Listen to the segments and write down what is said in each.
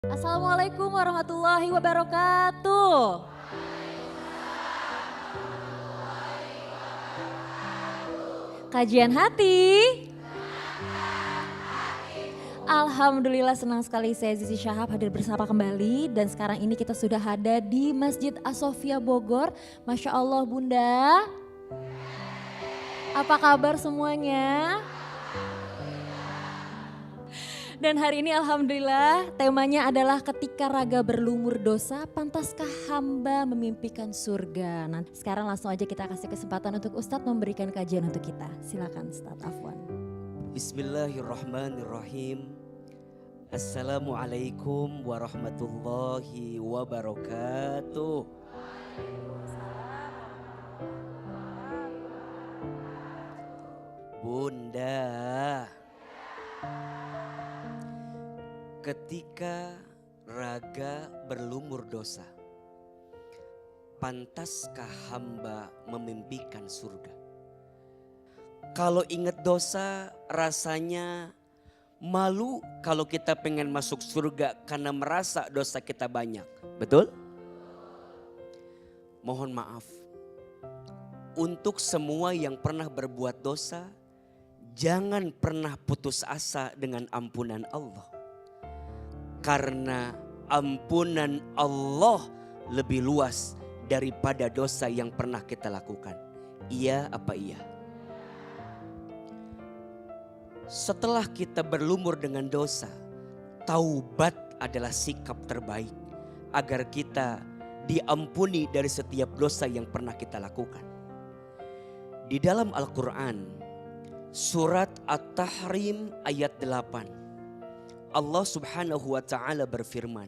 Assalamualaikum warahmatullahi wabarakatuh. Kajian hati. Alhamdulillah senang sekali saya Zizi Syahab hadir bersama kembali. Dan sekarang ini kita sudah ada di Masjid As-Sofia Bogor. Masya Allah Bunda. Apa kabar semuanya? Dan hari ini alhamdulillah temanya adalah ketika raga berlumur dosa, pantaskah hamba memimpikan surga. Nah sekarang langsung aja kita kasih kesempatan untuk Ustadz memberikan kajian untuk kita. Silakan Ustadz Afwan. Bismillahirrahmanirrahim. Assalamualaikum warahmatullahi wabarakatuh. Bunda, ketika raga berlumur dosa, pantaskah hamba memimpikan surga? Kalau ingat dosa rasanya malu kalau kita pengen masuk surga karena merasa dosa kita banyak. Betul? Mohon maaf. Untuk semua yang pernah berbuat dosa, jangan pernah putus asa dengan ampunan Allah. Karena ampunan Allah lebih luas daripada dosa yang pernah kita lakukan. Iya apa iya? Setelah kita berlumur dengan dosa, taubat adalah sikap terbaik agar kita diampuni dari setiap dosa yang pernah kita lakukan. Di dalam Al-Quran, surat At-Tahrim ayat 8. Allah subhanahu wa ta'ala berfirman.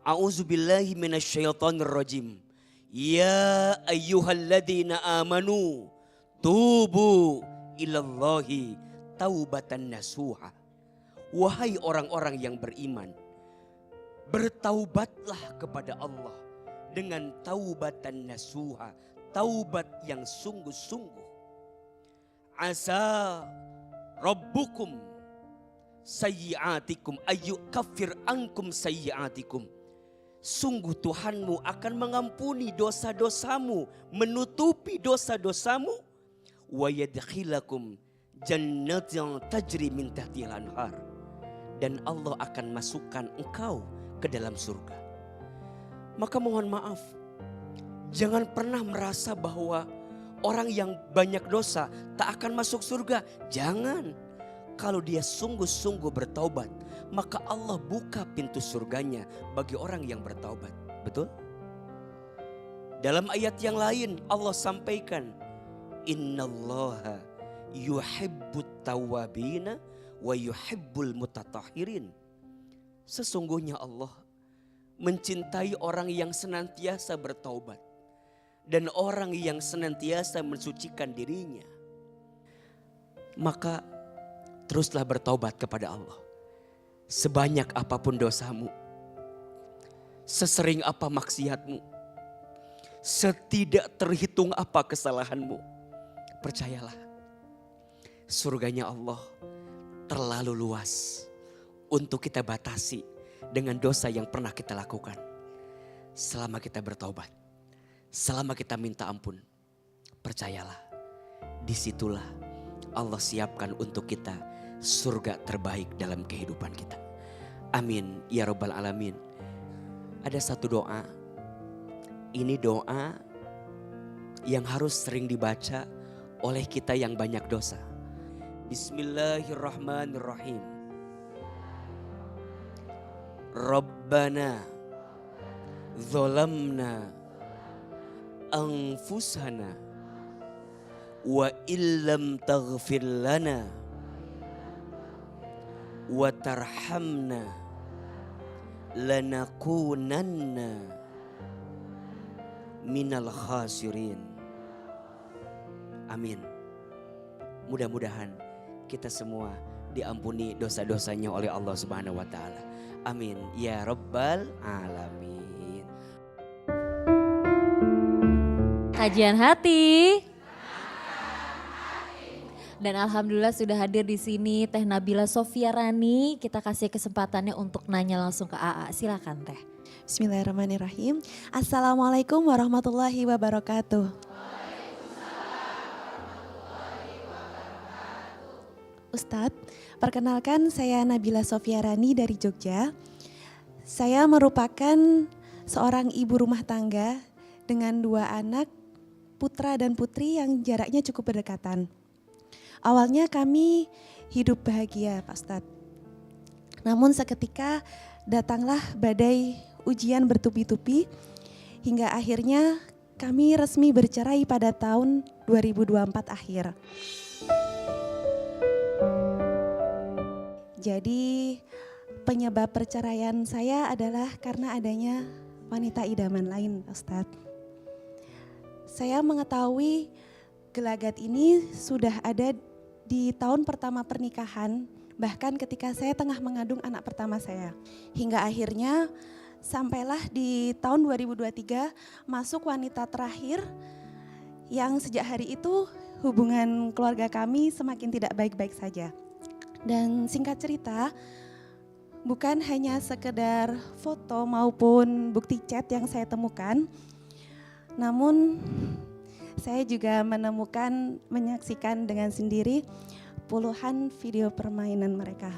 A'udzubillahi minasyaitonirrajim. Ya ayyuhalladzina amanu tubu ilallahi taubatan nasuha. Wahai orang-orang yang beriman, bertaubatlah kepada Allah dengan taubatan nasuha, taubat yang sungguh-sungguh. Asa rabbukum sayyiatikum ayyukaffir ankum sayyiatikum. Sungguh Tuhanmu akan mengampuni dosa-dosamu, menutupi dosa-dosamu. Wa yadkhilakum jannatin tajri min tahtihal anhar. Dan Allah akan masukkan engkau ke dalam surga. Maka mohon maaf, jangan pernah merasa bahwa orang yang banyak dosa tak akan masuk surga. Jangan. Kalau dia sungguh-sungguh bertaubat, maka Allah buka pintu surganya bagi orang yang bertaubat. Betul? Dalam ayat yang lain Allah sampaikan, innallaha yuhibbut tawwabina wa yuhibbul mutatahhirin. Sesungguhnya Allah mencintai orang yang senantiasa bertaubat dan orang yang senantiasa mensucikan dirinya. Maka teruslah bertaubat kepada Allah. Sebanyak apapun dosamu, sesering apa maksiatmu, setidak terhitung apa kesalahanmu, percayalah, surganya Allah terlalu luas untuk kita batasi dengan dosa yang pernah kita lakukan. Selama kita bertaubat, selama kita minta ampun, percayalah, disitulah Allah siapkan untuk kita surga terbaik dalam kehidupan kita. Amin ya rabbal alamin. Ada satu doa, ini doa yang harus sering dibaca oleh kita yang banyak dosa. Bismillahirrahmanirrahim. Rabbana zalamna anfusana wa illam taghfir lana wa tarhamna lanakunanna minal khasirin. Amin. Mudah-mudahan kita semua diampuni dosa-dosanya oleh Allah Subhanahu wa taala. Amin ya rabbal alamin. Kajian hati. Dan alhamdulillah sudah hadir di sini Teh Nabila Sofiarani. Kita kasih kesempatannya untuk nanya langsung ke AA. Silakan Teh. Bismillahirrahmanirrahim. Assalamualaikum warahmatullahi wabarakatuh. Ustadz, perkenalkan saya Nabila Sofiarani dari Jogja. Saya merupakan seorang ibu rumah tangga dengan 2 anak, putra dan putri yang jaraknya cukup berdekatan. Awalnya kami hidup bahagia Pak Ustadz. Namun seketika datanglah badai ujian bertubi-tubi hingga akhirnya kami resmi bercerai pada tahun 2024 akhir. Jadi penyebab perceraian saya adalah karena adanya wanita idaman lain Pak Ustadz. Saya mengetahui gelagat ini sudah ada di tahun pertama pernikahan, bahkan ketika saya tengah mengandung anak pertama saya. Hingga akhirnya sampailah di tahun 2023 masuk wanita terakhir yang sejak hari itu hubungan keluarga kami semakin tidak baik-baik saja. Dan singkat cerita, bukan hanya sekedar foto maupun bukti chat yang saya temukan, namun saya juga menyaksikan dengan sendiri puluhan video permainan mereka.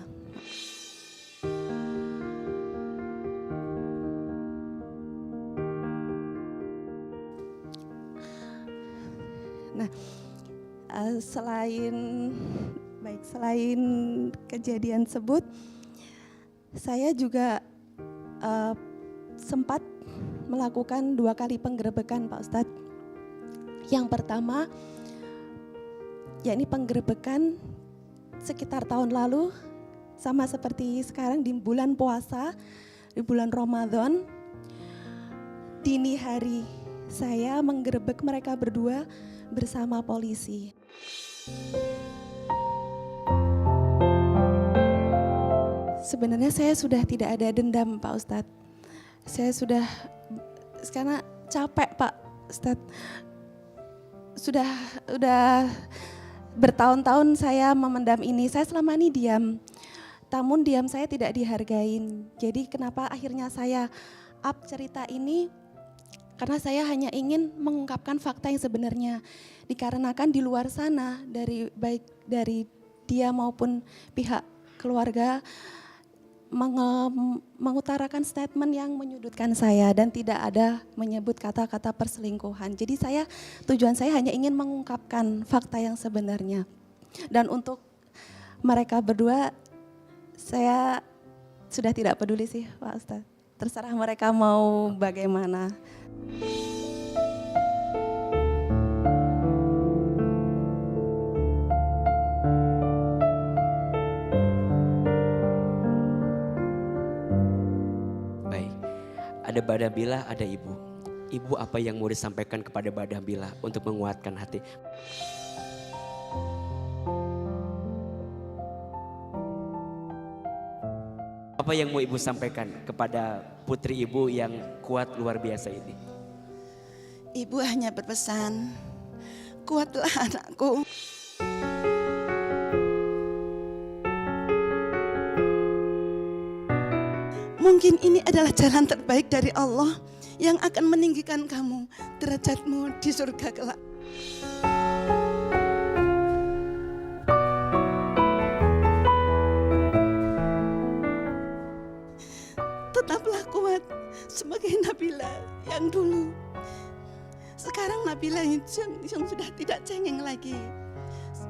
Nah, selain kejadian tersebut, saya juga sempat melakukan 2 kali penggerebekan Pak Ustadz. Yang pertama, yakni penggerebekan sekitar tahun lalu, sama seperti sekarang di bulan puasa, di bulan Ramadan. Dini hari saya menggerebek mereka berdua bersama polisi. Sebenarnya saya sudah tidak ada dendam Pak Ustadz. Saya sudah, karena capek Pak Ustadz. Sudah bertahun-tahun saya memendam ini. Saya selama ini diam. Namun diam saya tidak dihargain. Jadi kenapa akhirnya saya up cerita ini? Karena saya hanya ingin mengungkapkan fakta yang sebenarnya. Dikarenakan di luar sana baik dari dia maupun pihak keluarga mengutarakan statement yang menyudutkan saya dan tidak ada menyebut kata-kata perselingkuhan. Jadi tujuan saya hanya ingin mengungkapkan fakta yang sebenarnya. Dan untuk mereka berdua saya sudah tidak peduli sih Pak Ustadz. Terserah mereka mau bagaimana. Ada Mbak Nabila, ada Ibu. Ibu, apa yang mau disampaikan kepada Mbak Nabila untuk menguatkan hati? Apa yang mau Ibu sampaikan kepada putri Ibu yang kuat luar biasa ini? Ibu hanya berpesan, kuatlah anakku. Mungkin ini adalah jalan terbaik dari Allah yang akan meninggikan kamu, derajatmu di surga kelak. Tetaplah kuat sebagai Nabila yang dulu. Sekarang Nabila yang sudah tidak cengeng lagi.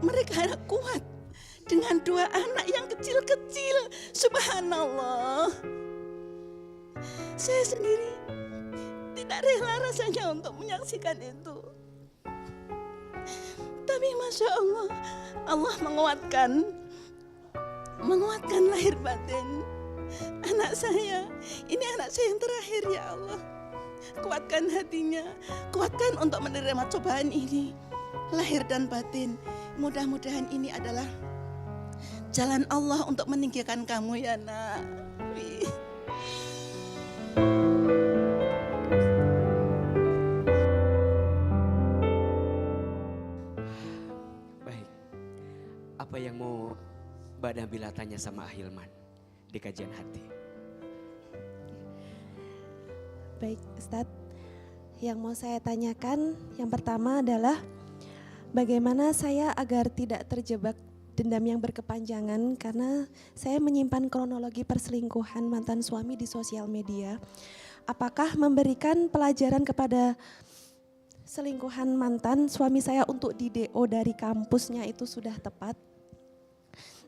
Mereka kuat dengan 2 anak yang kecil-kecil. Subhanallah. Saya sendiri tidak rela rasanya untuk menyaksikan itu. Tapi Masya Allah, Allah menguatkan lahir batin anak saya. Ini anak saya yang terakhir ya Allah. Kuatkan hatinya, kuatkan untuk menerima cobaan ini. Lahir dan batin, mudah-mudahan ini adalah jalan Allah untuk meninggikan kamu ya nak. kita tanya sama Ahilman di kajian hati. Baik Ustadz, yang mau saya tanyakan yang pertama adalah bagaimana saya agar tidak terjebak dendam yang berkepanjangan karena saya menyimpan kronologi perselingkuhan mantan suami di sosial media. Apakah memberikan pelajaran kepada selingkuhan mantan suami saya untuk di DO dari kampusnya itu sudah tepat?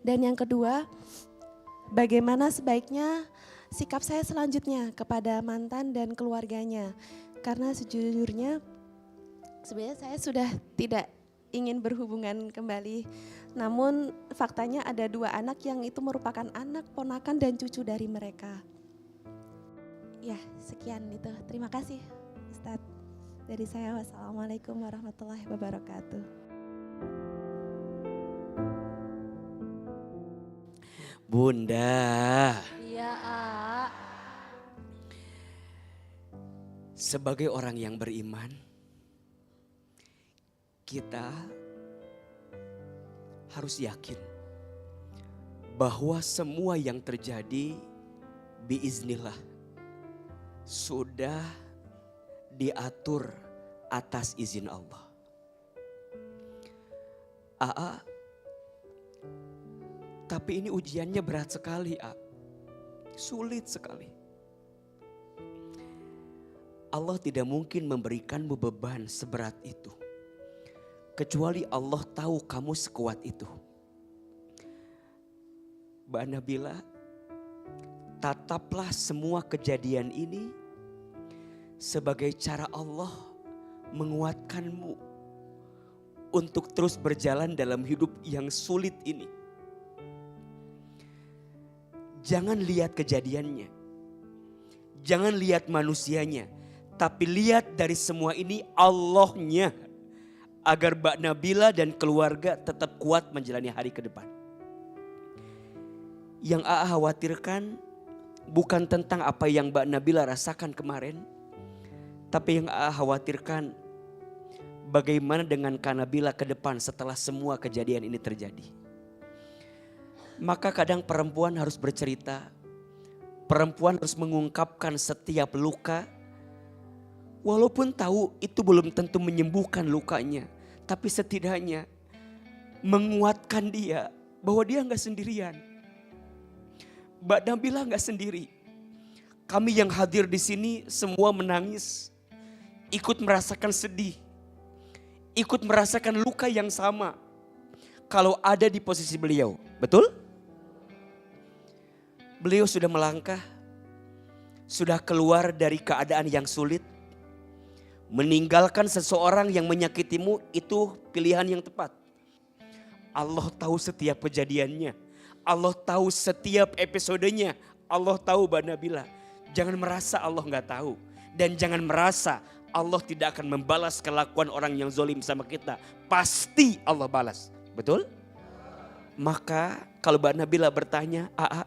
Dan yang kedua, bagaimana sebaiknya sikap saya selanjutnya kepada mantan dan keluarganya? Karena sejujurnya sebenarnya saya sudah tidak ingin berhubungan kembali. Namun faktanya ada 2 anak yang itu merupakan anak, ponakan dan cucu dari mereka. Ya, sekian itu. Terima kasih Ustadz. Dari saya, wassalamualaikum warahmatullahi wabarakatuh. Bunda, Iya, A. sebagai orang yang beriman, kita harus yakin bahwa semua yang terjadi biiznillah sudah diatur atas izin Allah. Aa, tapi ini ujiannya berat sekali, sulit sekali. Allah tidak mungkin memberikanmu beban seberat itu. Kecuali Allah tahu kamu sekuat itu. Mbak Nabila, tataplah semua kejadian ini sebagai cara Allah menguatkanmu untuk terus berjalan dalam hidup yang sulit ini. Jangan lihat kejadiannya, jangan lihat manusianya, tapi lihat dari semua ini Allahnya. Agar Mbak Nabila dan keluarga tetap kuat menjalani hari ke depan. Yang Aa khawatirkan bukan tentang apa yang Mbak Nabila rasakan kemarin. Tapi yang Aa khawatirkan bagaimana dengan Kak Nabila ke depan setelah semua kejadian ini terjadi. Maka kadang perempuan harus bercerita. Perempuan harus mengungkapkan setiap luka. Walaupun tahu itu belum tentu menyembuhkan lukanya. Tapi setidaknya menguatkan dia bahwa dia gak sendirian. Mbak Nabila gak sendiri. Kami yang hadir di sini semua menangis. Ikut merasakan sedih. Ikut merasakan luka yang sama. Kalau ada di posisi beliau. Betul? Beliau sudah melangkah. Sudah keluar dari keadaan yang sulit. Meninggalkan seseorang yang menyakitimu itu pilihan yang tepat. Allah tahu setiap kejadiannya. Allah tahu setiap episodenya. Allah tahu Mbak Nabila. Jangan merasa Allah gak tahu. Dan jangan merasa Allah tidak akan membalas kelakuan orang yang zalim sama kita. Pasti Allah balas. Betul? Maka kalau Mbak Nabila bertanya, Aa,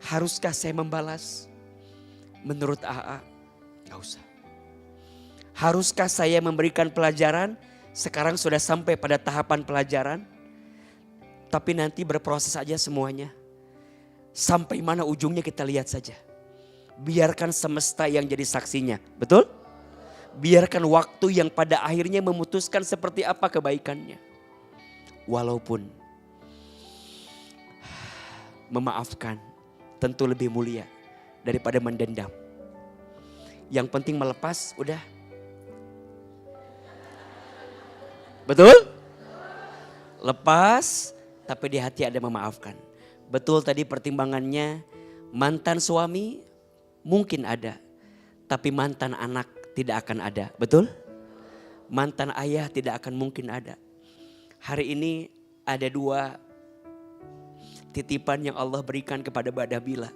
haruskah saya membalas? Menurut Aa, gak usah. Haruskah saya memberikan pelajaran? Sekarang sudah sampai pada tahapan pelajaran. Tapi nanti berproses saja semuanya. Sampai mana ujungnya kita lihat saja. Biarkan semesta yang jadi saksinya. Betul? Biarkan waktu yang pada akhirnya memutuskan seperti apa kebaikannya. Walaupun memaafkan tentu lebih mulia daripada mendendam. Yang penting melepas, udah. Betul? Lepas, tapi di hati ada memaafkan. Betul tadi pertimbangannya, mantan suami mungkin ada. Tapi mantan anak tidak akan ada. Betul? Mantan ayah tidak akan mungkin ada. Hari ini ada 2 titipan yang Allah berikan kepada Mbak Nabila.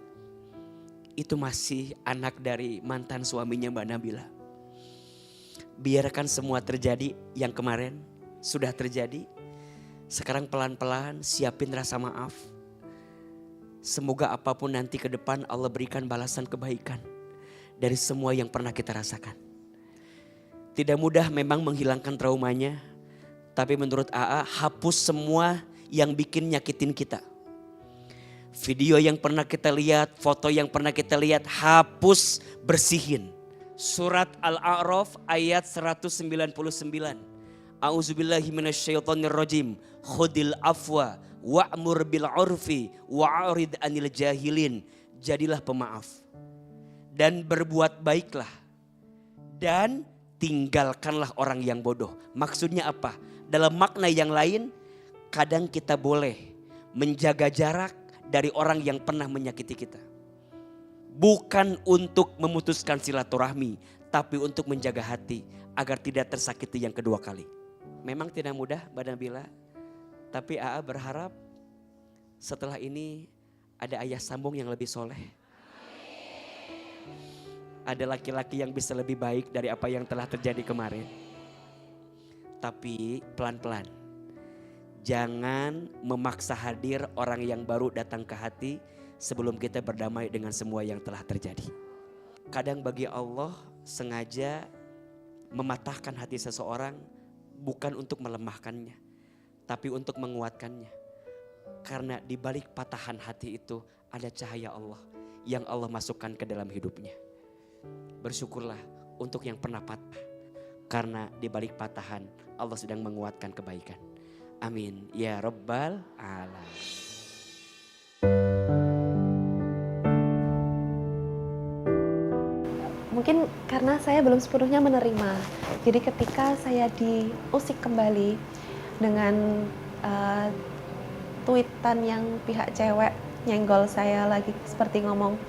Itu masih anak dari mantan suaminya Mbak Nabila. Biarkan semua terjadi yang kemarin. Sudah terjadi, sekarang pelan-pelan siapin rasa maaf. Semoga apapun nanti ke depan Allah berikan balasan kebaikan dari semua yang pernah kita rasakan. Tidak mudah memang menghilangkan traumanya, tapi menurut Aa hapus semua yang bikin nyakitin kita. Video yang pernah kita lihat, foto yang pernah kita lihat, hapus, bersihin. Surat Al-A'raf ayat 199. A'udzubillahi minasyaitonirrajim. Khudil afwa wa'mur bil urfi wa'arid anil jahilin. Jadilah pemaaf dan berbuat baiklah dan tinggalkanlah orang yang bodoh. Maksudnya apa? Dalam makna yang lain, kadang kita boleh menjaga jarak dari orang yang pernah menyakiti kita. Bukan untuk memutuskan silaturahmi, tapi untuk menjaga hati agar tidak tersakiti yang kedua kali. Memang tidak mudah Mbak Nabila, tapi AA berharap setelah ini ada ayah sambung yang lebih soleh. Ada laki-laki yang bisa lebih baik dari apa yang telah terjadi kemarin. Tapi pelan-pelan. Jangan memaksa hadir orang yang baru datang ke hati sebelum kita berdamai dengan semua yang telah terjadi. Kadang bagi Allah sengaja mematahkan hati seseorang bukan untuk melemahkannya, tapi untuk menguatkannya. Karena di balik patahan hati itu ada cahaya Allah yang Allah masukkan ke dalam hidupnya. Bersyukurlah untuk yang pernah patah, karena di balik patahan Allah sedang menguatkan kebaikan. Amin ya Rabbal Alamin. Mungkin karena saya belum sepenuhnya menerima. Jadi ketika saya diusik kembali dengan tweetan yang pihak cewek nyenggol saya lagi, seperti ngomong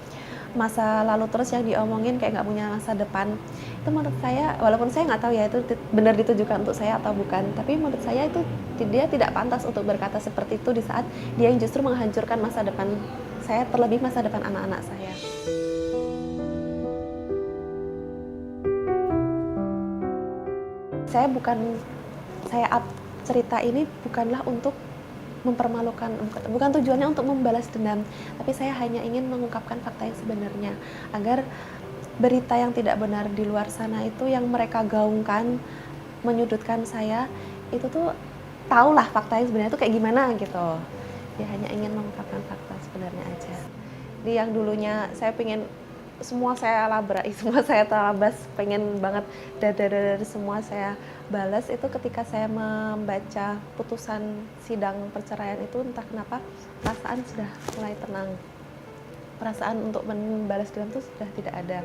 masa lalu terus yang diomongin kayak nggak punya masa depan. Itu menurut saya, walaupun saya nggak tahu ya itu benar ditujukan untuk saya atau bukan, tapi menurut saya itu dia tidak pantas untuk berkata seperti itu di saat dia yang justru menghancurkan masa depan saya, terlebih masa depan anak-anak saya. Saya up cerita ini bukanlah untuk mempermalukan, bukan tujuannya untuk membalas dendam, tapi saya hanya ingin mengungkapkan fakta yang sebenarnya agar berita yang tidak benar di luar sana itu yang mereka gaungkan menyudutkan saya itu tuh tahulah fakta yang sebenarnya itu kayak gimana gitu. Ya hanya ingin mengungkapkan fakta sebenarnya aja. Jadi yang dulunya saya pengen semua saya labrak, semua saya terabas, pengen banget dadar semua saya balas, itu ketika saya membaca putusan sidang perceraian itu entah kenapa perasaan sudah mulai tenang. Perasaan untuk membalas dendam itu sudah tidak ada.